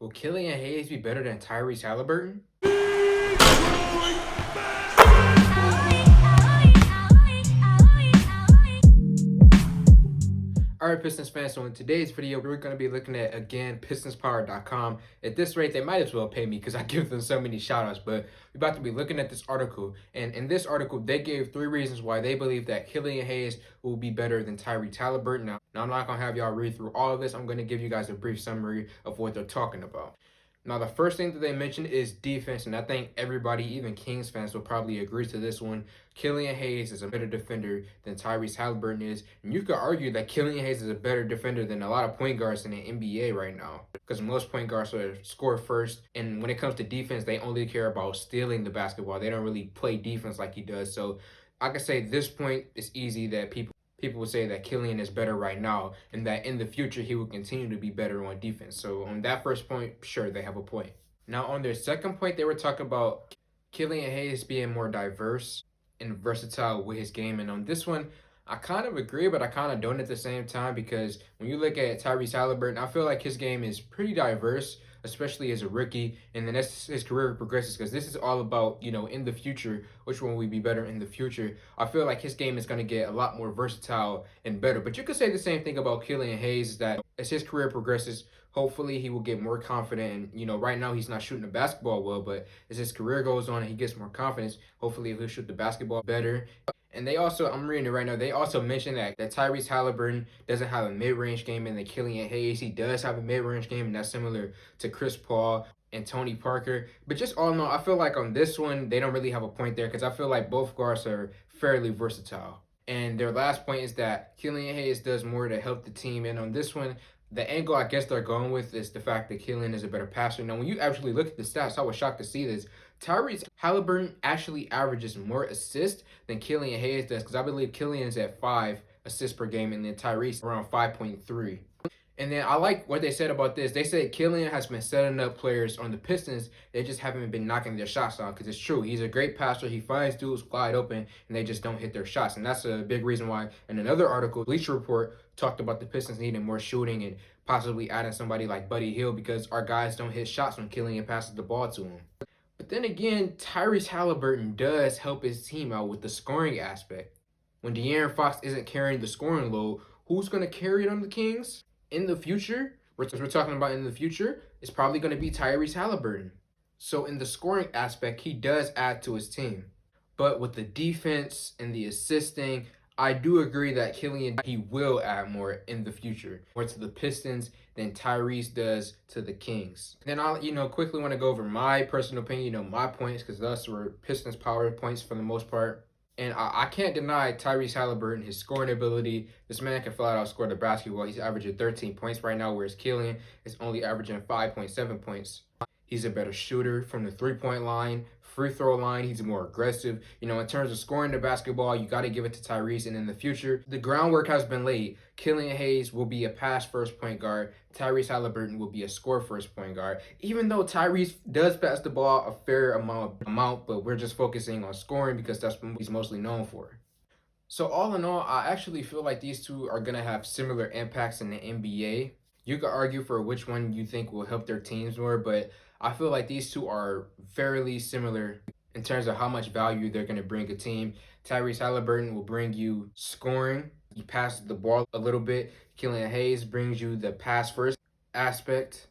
Will Killian Hayes be better than Tyrese Haliburton? Alright, Pistons fans, so in today's video, we're going to be looking at, again, PistonsPower.com. At this rate, they might as well pay me because I give them so many shout-outs, but we're about to be looking at this article, and in this article, they gave 3 reasons why they believe that Killian Hayes will be better than Tyrese Haliburton. Now, I'm not going to have y'all read through all of this. I'm going to give you guys a brief summary of what they're talking about. Now, the first thing that they mentioned is defense, and I think everybody, even Kings fans, will probably agree to this one. Killian Hayes is a better defender than Tyrese Haliburton is, and you could argue that Killian Hayes is a better defender than a lot of point guards in the NBA right now, because most point guards score first, and when it comes to defense, they only care about stealing the basketball. They don't really play defense like he does, so I can say at this point, it's easy that people would say that Killian is better right now and that in the future he will continue to be better on defense. So on that first point, sure, they have a point. Now on their second point, they were talking about Killian Hayes being more diverse and versatile with his game. And on this one, I kind of agree, but I kind of don't at the same time, because when you look at Tyrese Haliburton, I feel like his game is pretty diverse, especially as a rookie, and then as his career progresses, because this is all about, in the future, which one will be better in the future. I feel like his game is going to get a lot more versatile and better. But you could say the same thing about Killian Hayes, that as his career progresses, hopefully he will get more confident. And, right now he's not shooting the basketball well, but as his career goes on and he gets more confidence, hopefully he'll shoot the basketball better. And they also, I'm reading it right now, they also mentioned that Tyrese Haliburton doesn't have a mid-range game, and the Killian Hayes, he does have a mid-range game, and that's similar to Chris Paul and Tony Parker. But just all in all, I feel like on this one, they don't really have a point there, because I feel like both guards are fairly versatile. And their last point is that Killian Hayes does more to help the team. And on this one, the angle I guess they're going with is the fact that Killian is a better passer. Now, when you actually look at the stats, I was shocked to see this. Tyrese Haliburton actually averages more assists than Killian Hayes does, because I believe Killian is at 5 assists per game, and then Tyrese around 5.3. And then I like what they said about this. They said Killian has been setting up players on the Pistons. They just haven't been knocking their shots down, because it's true. He's a great passer. He finds dudes wide open, and they just don't hit their shots. And that's a big reason why, in another article, Bleacher Report talked about the Pistons needing more shooting and possibly adding somebody like Buddy Hield, because our guys don't hit shots when Killian passes the ball to him. But then again, Tyrese Haliburton does help his team out with the scoring aspect. When De'Aaron Fox isn't carrying the scoring load, who's going to carry it on the Kings? In the future, we're talking about in the future, it's probably going to be Tyrese Haliburton. So in the scoring aspect, he does add to his team. But with the defense and the assisting, I do agree that Killian, he will add more in the future, more to the Pistons than Tyrese does to the Kings. Then I'll, quickly want to go over my personal opinion, my points, because thus were Pistons power points for the most part. And I can't deny Tyrese Haliburton, his scoring ability. This man can flat out score the basketball. He's averaging 13 points right now, whereas Killian is only averaging 5.7 points. He's a better shooter from the three-point line, free throw line. He's more aggressive. In terms of scoring the basketball, you got to give it to Tyrese. And in the future, the groundwork has been laid. Killian Hayes will be a pass-first point guard. Tyrese Haliburton will be a score-first point guard. Even though Tyrese does pass the ball a fair amount, but we're just focusing on scoring because that's what he's mostly known for. So all in all, I actually feel like these two are going to have similar impacts in the NBA. You could argue for which one you think will help their teams more, but I feel like these two are fairly similar in terms of how much value they're going to bring a team. Tyrese Haliburton will bring you scoring. He passes the ball a little bit. Killian Hayes brings you the pass-first aspect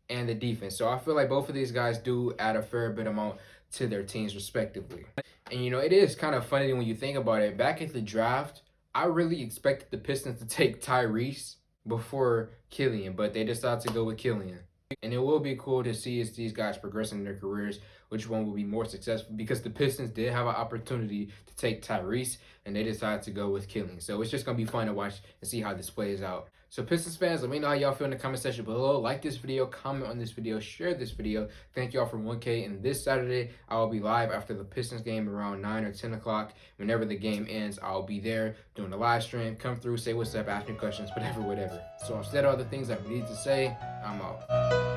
and the defense. So I feel like both of these guys do add a fair bit amount to their teams respectively. And, it is kind of funny when you think about it. Back at the draft, I really expected the Pistons to take Tyrese before Killian, but they decided to go with Killian. And it will be cool to see as these guys progress in their careers, which one will be more successful, because the Pistons did have an opportunity to take Tyrese, and they decided to go with Killian. So it's just going to be fun to watch and see how this plays out. So Pistons fans, let me know how y'all feel in the comment section below. Like this video, comment on this video, share this video. Thank y'all for 1K. And this Saturday, I will be live after the Pistons game around 9 or 10 o'clock. Whenever the game ends, I'll be there doing a live stream. Come through, say what's up, ask me questions, whatever. So I've said all the things I need to say. I'm out.